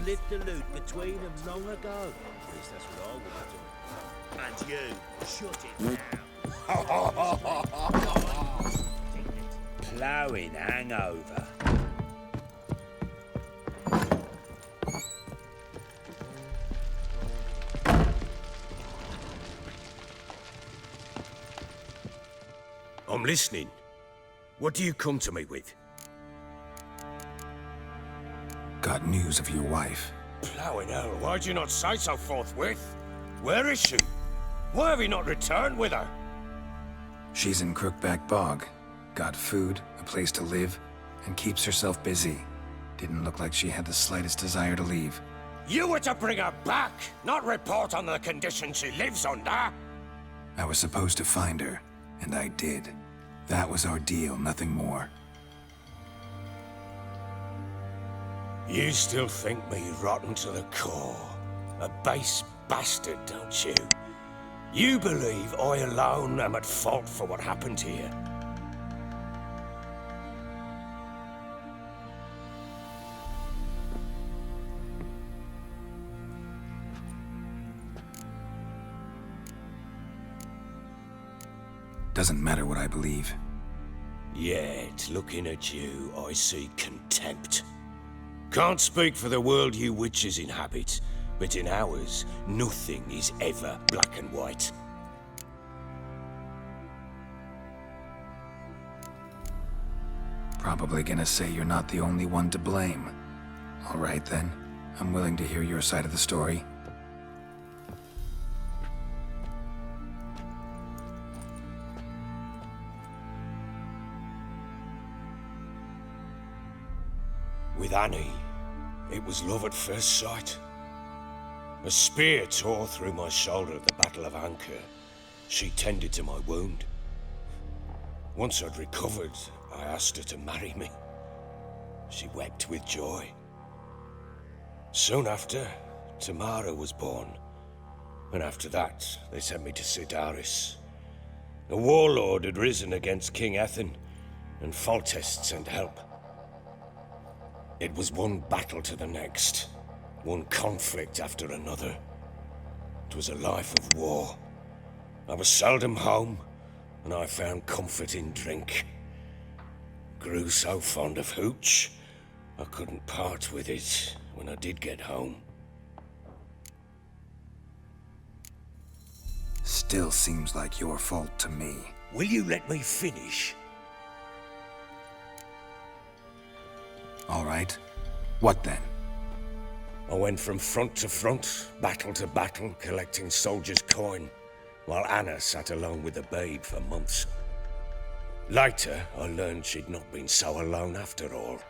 split the loot between them long ago. At least that's what I would have done. And you, shut it down. Ploughing hangover. I'm listening. What do you come to me with? Got news of your wife. Ploughing hell, why'd you not say so forthwith? Where is she? Why have you not returned with her? She's in Crookback Bog. Got food, a place to live, and keeps herself busy. Didn't look like she had the slightest desire to leave. You were to bring her back, not report on the conditions she lives under. I was supposed to find her, and I did. That was our deal, nothing more. You still think me rotten to the core. A base bastard, don't you? You believe I alone am at fault for what happened here. Doesn't matter what I believe. Yet, looking at you, I see contempt. Can't speak for the world you witches inhabit, but in ours, nothing is ever black and white. Probably gonna say you're not the only one to blame. All right then, I'm willing to hear your side of the story. With Annie, it was love at first sight. A spear tore through my shoulder at the Battle of Anchor. She tended to my wound. Once I'd recovered, I asked her to marry me. She wept with joy. Soon after, Tamara was born. And after that, they sent me to Sidaris. A warlord had risen against King Ethan, and Foltest sent help. It was one battle to the next, one conflict after another. It was a life of war. I was seldom home, and I found comfort in drink. Grew so fond of hooch, I couldn't part with it when I did get home. Still seems like your fault to me. Will you let me finish? All right. What then? I went from front to front, battle to battle, collecting soldiers' coin, while Anna sat alone with the babe for months. Later, I learned she'd not been so alone after all.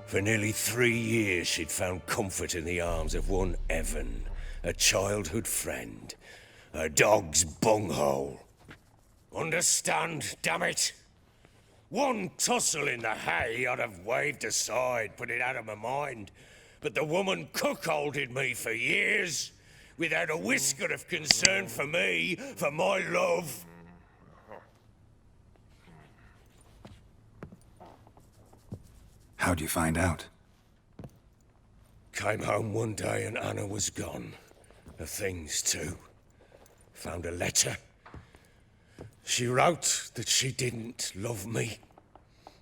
For nearly 3 years, she'd found comfort in the arms of one Evan, a childhood friend, a dog's bunghole. Understand, damn it? One tussle in the hay I'd have waved aside, put it out of my mind. But the woman cuckolded me for years, without a whisker of concern for me, for my love. How'd you find out? Came home one day and Anna was gone. Her things too. Found a letter. She wrote that she didn't love me.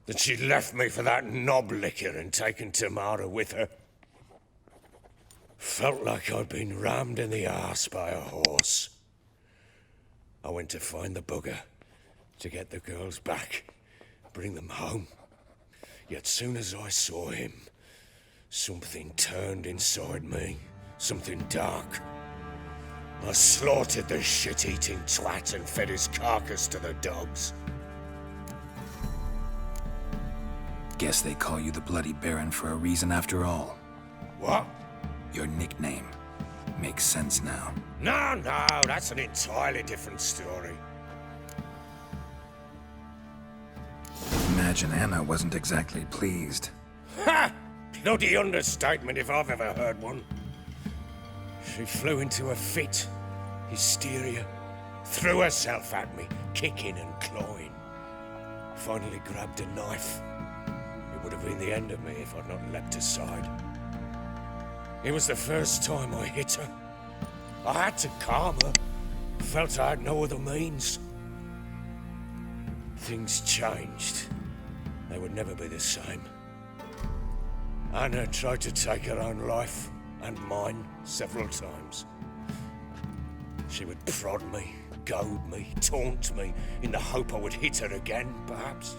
That she'd left me for that knob licker and taken Tamara with her. Felt like I'd been rammed in the arse by a horse. I went to find the bugger, to get the girls back, bring them home. Yet soon as I saw him, something turned inside me, something dark. I slaughtered the shit-eating twat and fed his carcass to the dogs. Guess they call you the Bloody Baron for a reason after all. What? Your nickname. Makes sense now. No, that's an entirely different story. Imagine Anna wasn't exactly pleased. Ha! Bloody understatement if I've ever heard one. She flew into a fit, hysteria, threw herself at me, kicking and clawing. Finally grabbed a knife. It would have been the end of me if I'd not leapt aside. It was the first time I hit her. I had to calm her. Felt I had no other means. Things changed. They would never be the same. Anna tried to take her own life, and mine, several times. She would prod me, goad me, taunt me, in the hope I would hit her again, perhaps.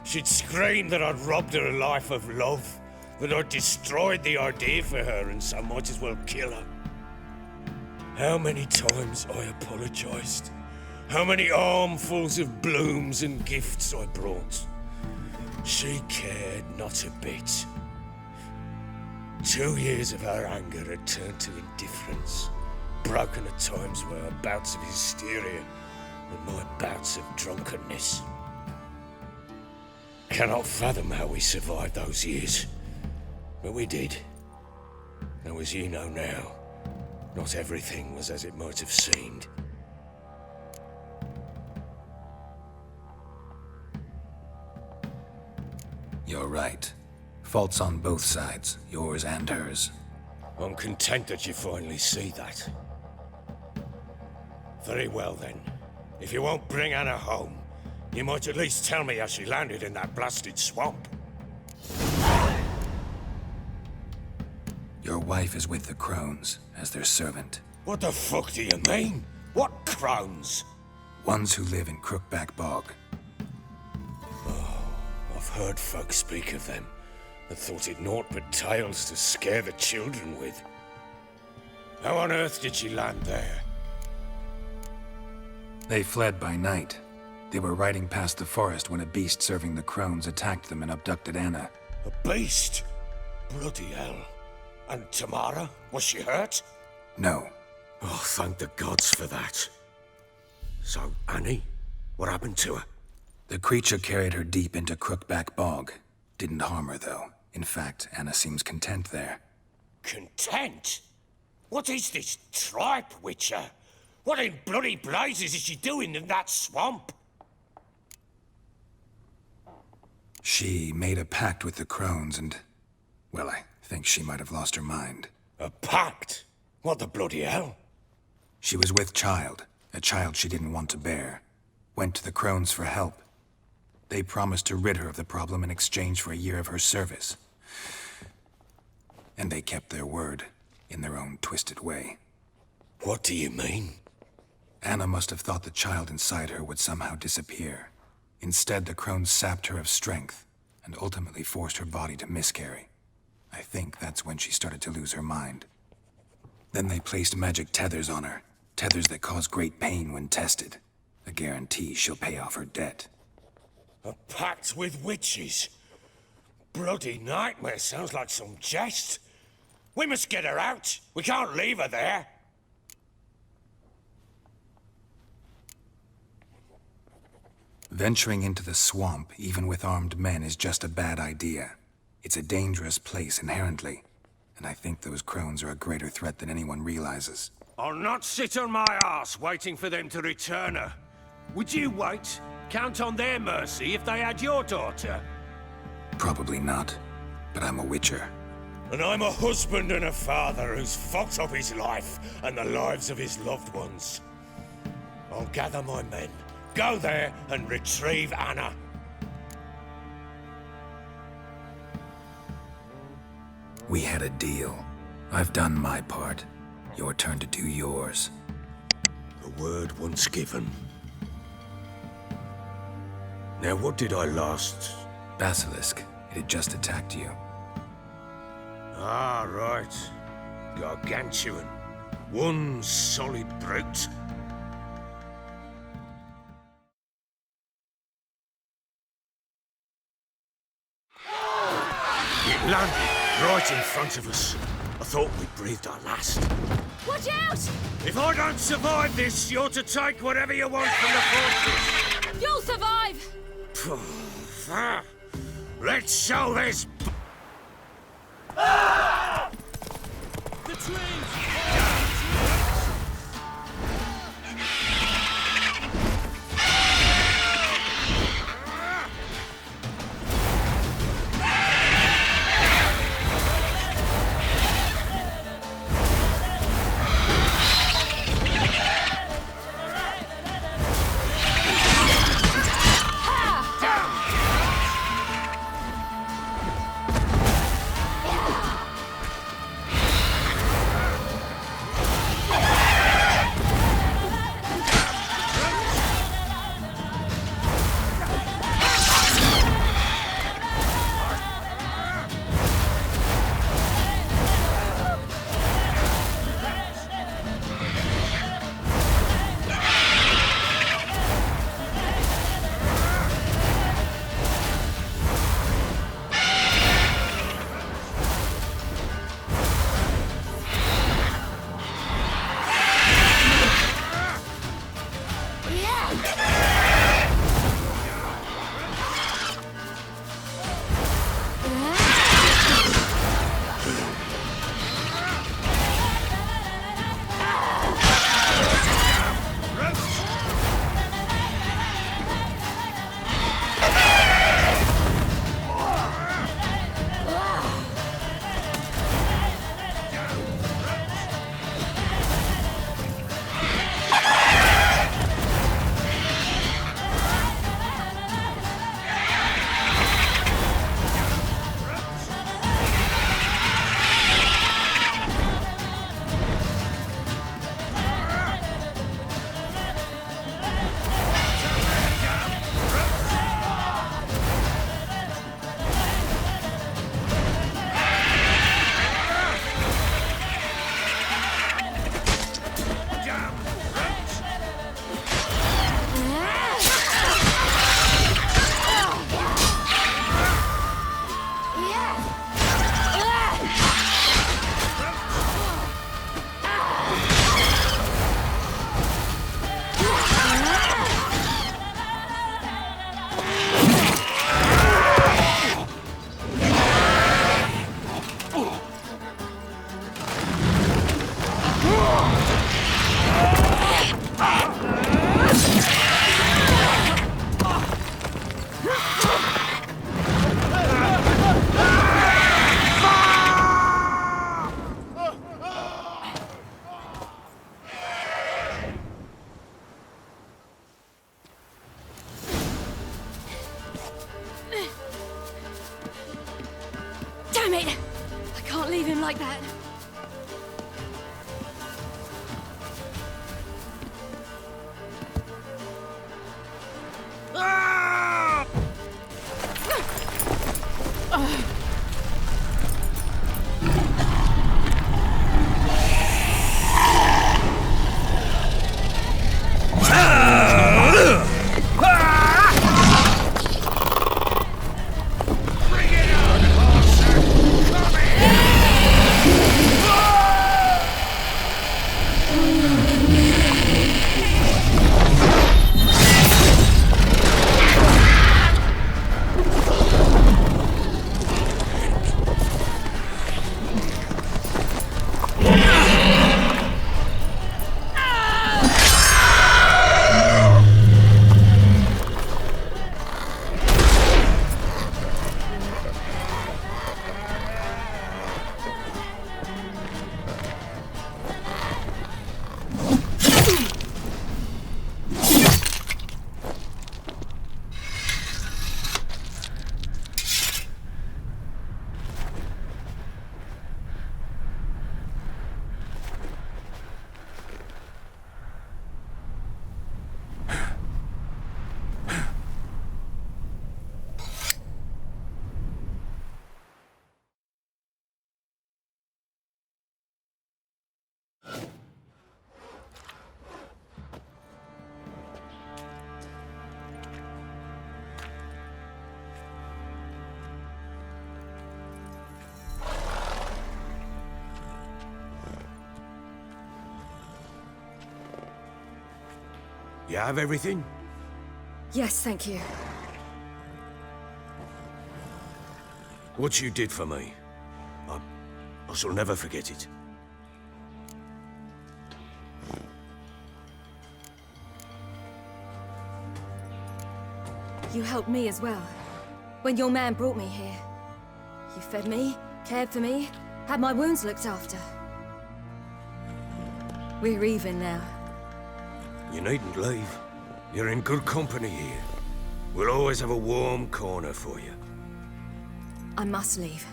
She'd scream that I'd robbed her a life of love, that I'd destroyed the idea for her and so might as well kill her. How many times I apologized. How many armfuls of blooms and gifts I brought. She cared not a bit. 2 years of her anger had turned to indifference, broken at times by her bouts of hysteria and my bouts of drunkenness. Cannot fathom how we survived those years, but we did. Though as you know now, not everything was as it might have seemed. You're right. Faults on both sides, yours and hers. I'm content that you finally see that. Very well then. If you won't bring Anna home, you might at least tell me how she landed in that blasted swamp. Your wife is with the crones, as their servant. What the fuck do you mean? What crones? Ones who live in Crookback Bog. I've heard folk speak of them, and thought it naught but tales to scare the children with. How on earth did she land there? They fled by night. They were riding past the forest when a beast serving the crones attacked them and abducted Anna. A beast? Bloody hell. And Tamara? Was she hurt? No. Oh, thank the gods for that. So, Annie? What happened to her? The creature carried her deep into Crookback Bog. Didn't harm her, though. In fact, Anna seems content there. Content? What is this tripe, Witcher? What in bloody blazes is she doing in that swamp? She made a pact with the crones and... well, I think she might have lost her mind. A pact? What the bloody hell? She was with child, a child she didn't want to bear. Went to the crones for help. They promised to rid her of the problem in exchange for a year of her service. And they kept their word, in their own twisted way. What do you mean? Anna must have thought the child inside her would somehow disappear. Instead, the crones sapped her of strength, and ultimately forced her body to miscarry. I think that's when she started to lose her mind. Then they placed magic tethers on her, tethers that cause great pain when tested. A guarantee she'll pay off her debt. A pact with witches? Bloody nightmare, sounds like some jest. We must get her out. We can't leave her there. Venturing into the swamp, even with armed men, is just a bad idea. It's a dangerous place inherently, and I think those crones are a greater threat than anyone realizes. I'll not sit on my ass waiting for them to return her. Would you wait? Count on their mercy if they had your daughter? Probably not, but I'm a witcher. And I'm a husband and a father who's fucked up his life and the lives of his loved ones. I'll gather my men, go there and retrieve Anna. We had a deal. I've done my part. Your turn to do yours. A word once given. Now what did I last? Basilisk. It had just attacked you. Ah, right. Gargantuan. One solid brute. It landed right in front of us. I thought we'd breathed our last. Watch out! If I don't survive this, you're to take whatever you want from the fortress. You'll survive! Let's show this. The train! You have everything? Yes, thank you. What you did for me, I shall never forget it. You helped me as well. When your man brought me here. You fed me, cared for me, had my wounds looked after. We're even now. You needn't leave. You're in good company here. We'll always have a warm corner for you. I must leave.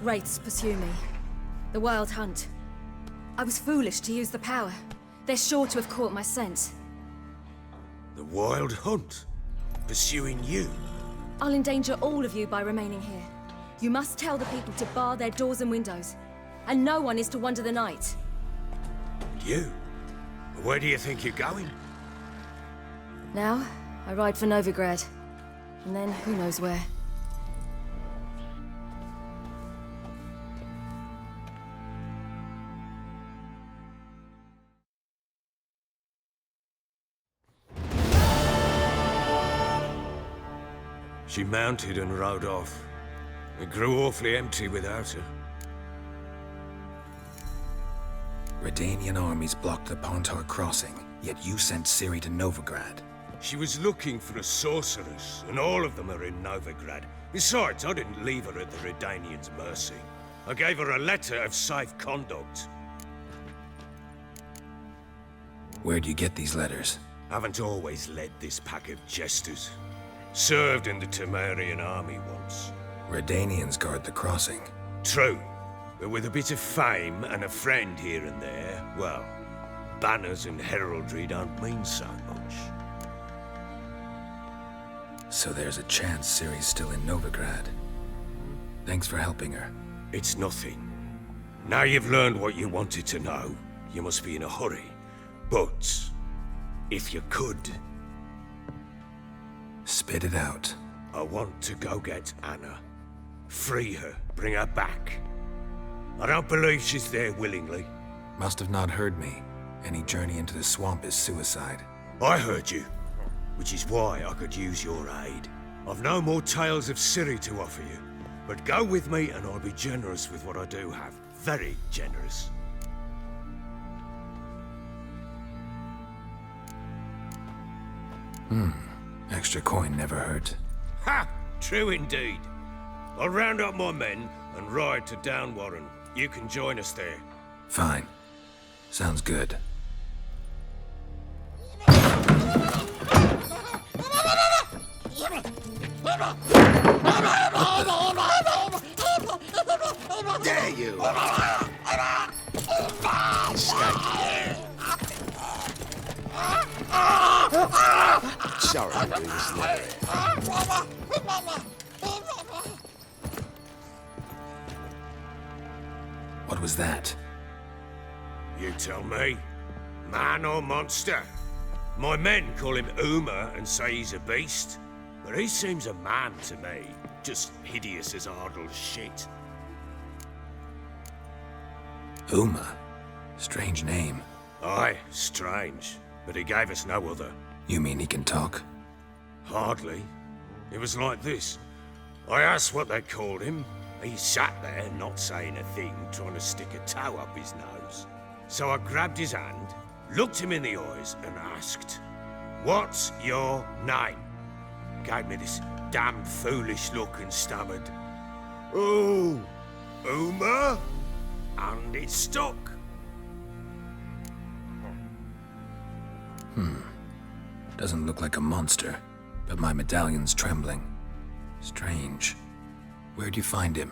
Wraiths pursue me. The Wild Hunt. I was foolish to use the power. They're sure to have caught my scent. The Wild Hunt? Pursuing you? I'll endanger all of you by remaining here. You must tell the people to bar their doors and windows. And no one is to wander the night. And you? Where do you think you're going? Now, I ride for Novigrad. And then, who knows where. She mounted and rode off. It grew awfully empty without her. Redanian armies blocked the Pontar crossing, yet you sent Ciri to Novigrad. She was looking for a sorceress, and all of them are in Novigrad. Besides, I didn't leave her at the Redanians' mercy. I gave her a letter of safe conduct. Where'd you get these letters? Haven't always led this pack of jesters. Served in the Temerian army once. Redanians guard the crossing. True, but with a bit of fame and a friend here and there, well, banners and heraldry don't mean so much. So there's a chance Ciri's still in Novigrad. Thanks for helping her. It's nothing. Now you've learned what you wanted to know, you must be in a hurry. But, if you could... Spit it out. I want to go get Anna. Free her, bring her back. I don't believe she's there willingly. Must have not heard me. Any journey into the swamp is suicide. I heard you, which is why I could use your aid. I've no more tales of Ciri to offer you, but go with me and I'll be generous with what I do have. Very generous. Extra coin never hurt. Ha! True indeed. I'll round up my men and ride to Downwarren. You can join us there. Fine. Sounds good. There you are. Escape. Sorry to do this later. What was that? You tell me. Man or monster? My men call him Uma and say he's a beast, but he seems a man to me. Just hideous as Ardle's shit. Uma? Strange name. Aye, strange. But he gave us no other. You mean he can talk? Hardly. It was like this. I asked what they called him. He sat there, not saying a thing, trying to stick a toe up his nose. So I grabbed his hand, looked him in the eyes, and asked, "What's your name?" Gave me this damned foolish look and stammered, "Oh, Uma?" And it stuck. Doesn't look like a monster, but my medallion's trembling. Strange. Where'd you find him?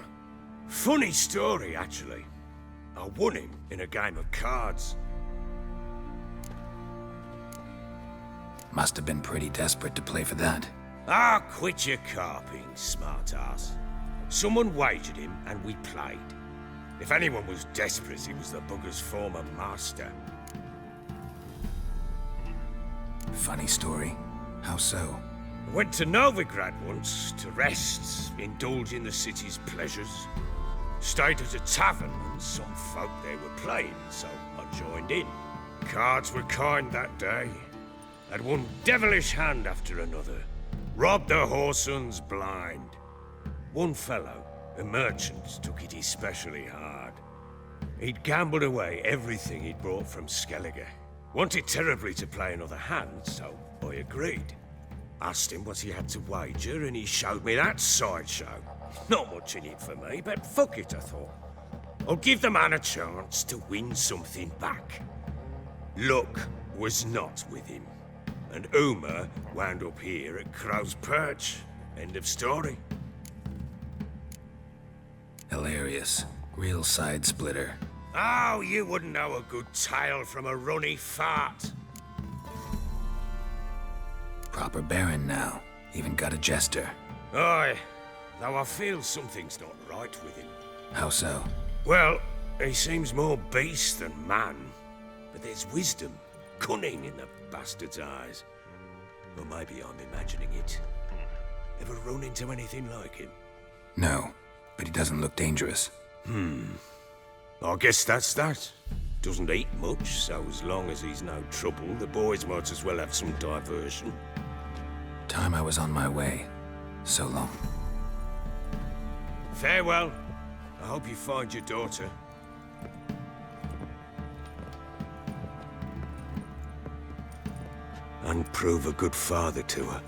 Funny story, actually. I won him in a game of cards. Must have been pretty desperate to play for that. Ah, quit your carping, smart-ass. Someone wagered him and we played. If anyone was desperate, it was the bugger's former master. Funny story. How so? I went to Novigrad once to rest, indulge in the city's pleasures. Stayed at a tavern and some folk there were playing, so I joined in. Cards were kind that day. Had one devilish hand after another. Robbed the whoresun's blind. One fellow, a merchant, took it especially hard. He'd gambled away everything he'd brought from Skellige. Wanted terribly to play another hand, so I agreed. Asked him what he had to wager, and he showed me that sideshow. Not much in it for me, but fuck it, I thought. I'll give the man a chance to win something back. Luck was not with him, and Uma wound up here at Crow's Perch. End of story. Hilarious. Real side splitter. Oh, you wouldn't know a good tale from a runny fart. Proper baron now. Even got a jester. Aye, though I feel something's not right with him. How so? Well, he seems more beast than man. But there's wisdom, cunning in the bastard's eyes. Or maybe I'm imagining it. Ever run into anything like him? No, but he doesn't look dangerous. I guess that's that. Doesn't eat much, so as long as he's no trouble, the boys might as well have some diversion. Time I was on my way. So long. Farewell. I hope you find your daughter. And prove a good father to her.